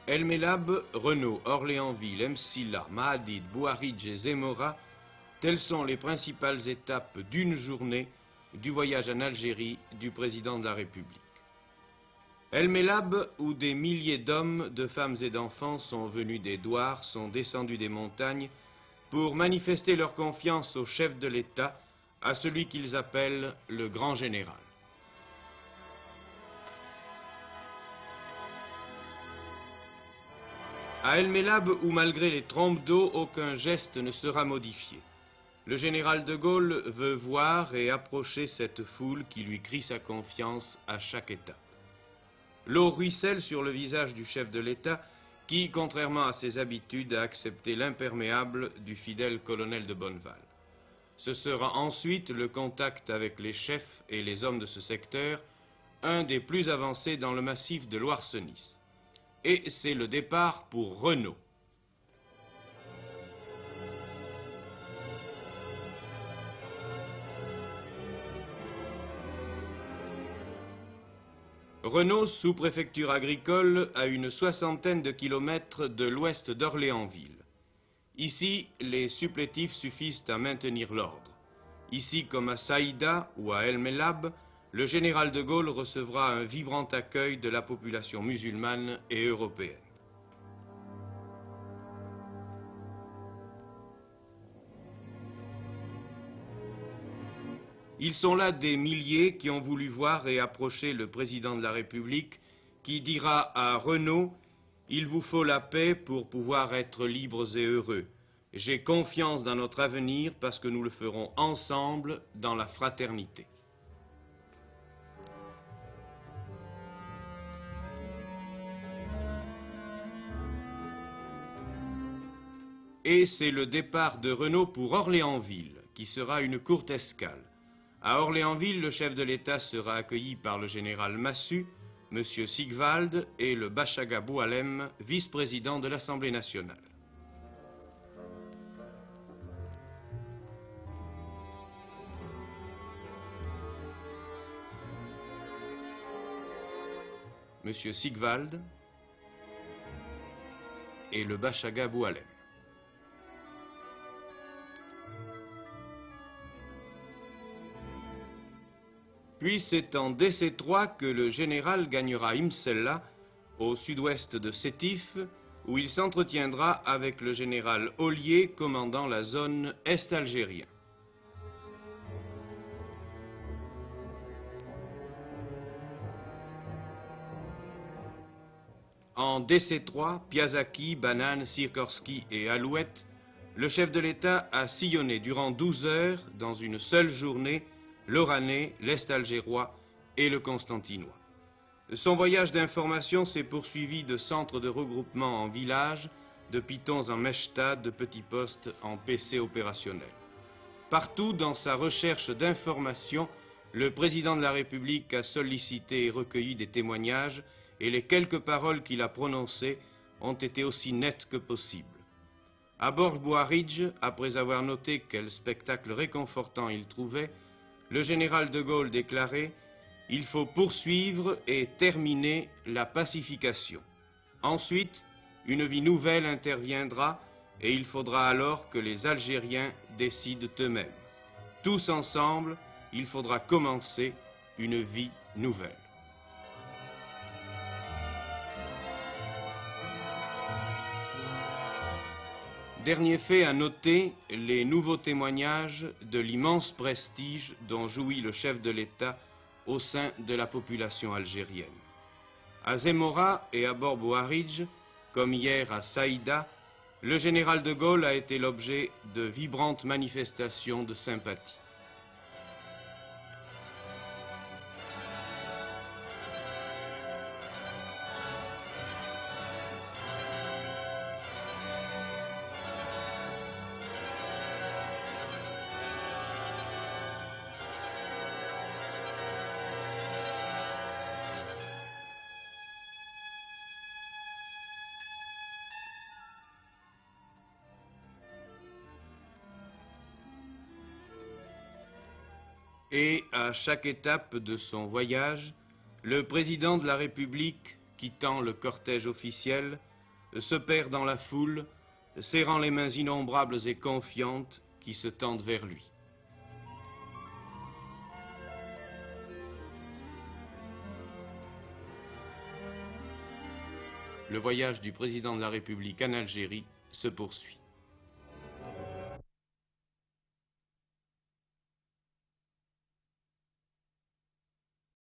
El Mellab, Renault, Orléansville, Msila, Mahadid, Bouaridj et Zemora, telles sont les principales étapes d'une journée du voyage en Algérie du président de la République. El Mellab, où des milliers d'hommes, de femmes et d'enfants sont venus des douars, sont descendus des montagnes pour manifester leur confiance au chef de l'État, à celui qu'ils appellent le grand général. À El Mellab, où malgré les trompes d'eau, aucun geste ne sera modifié. Le général de Gaulle veut voir et approcher cette foule qui lui crie sa confiance à chaque étape. L'eau ruisselle sur le visage du chef de l'État qui, contrairement à ses habitudes, a accepté l'imperméable du fidèle colonel de Bonneval. Ce sera ensuite le contact avec les chefs et les hommes de ce secteur, un des plus avancés dans le massif de Loire-Senis. Et c'est le départ pour Renault. Renault, sous-préfecture agricole, à une soixantaine de kilomètres de l'ouest d'Orléansville. Ici, les supplétifs suffisent à maintenir l'ordre. Ici, comme à Saïda ou à El Mellab, le général de Gaulle recevra un vibrant accueil de la population musulmane et européenne. Ils sont là des milliers qui ont voulu voir et approcher le président de la République qui dira à Renault « Il vous faut la paix pour pouvoir être libres et heureux. J'ai confiance dans notre avenir parce que nous le ferons ensemble dans la fraternité. » Et c'est le départ de Renault pour Orléansville, qui sera une courte escale. À Orléansville, le chef de l'État sera accueilli par le général Massu, M. Sigvald et le Bachaga Boualem, vice-président de l'Assemblée nationale. M. Sigvald et le Bachaga Boualem. Puis c'est en DC3 que le général gagnera Imsella, au sud-ouest de Sétif, où il s'entretiendra avec le général Ollier, commandant la zone est-algérien. En DC3, Piasecki, Banane, Sikorski et Alouette, le chef de l'État a sillonné durant 12 heures, dans une seule journée, l'Oranais, l'Est algérois et le Constantinois. Son voyage d'information s'est poursuivi de centres de regroupement en villages, de pitons en mechta, de petits postes en PC opérationnels. Partout dans sa recherche d'information, le président de la République a sollicité et recueilli des témoignages et les quelques paroles qu'il a prononcées ont été aussi nettes que possible. À Bouaridj, après avoir noté quel spectacle réconfortant il trouvait, le général de Gaulle déclarait « Il faut poursuivre et terminer la pacification. Ensuite, une vie nouvelle interviendra et il faudra alors que les Algériens décident eux-mêmes. Tous ensemble, il faudra commencer une vie nouvelle. » Dernier fait à noter, les nouveaux témoignages de l'immense prestige dont jouit le chef de l'État au sein de la population algérienne. À Zemora et à Bouaridj, comme hier à Saïda, le général de Gaulle a été l'objet de vibrantes manifestations de sympathie. Et à chaque étape de son voyage, le président de la République, quittant le cortège officiel, se perd dans la foule, serrant les mains innombrables et confiantes qui se tendent vers lui. Le voyage du président de la République en Algérie se poursuit.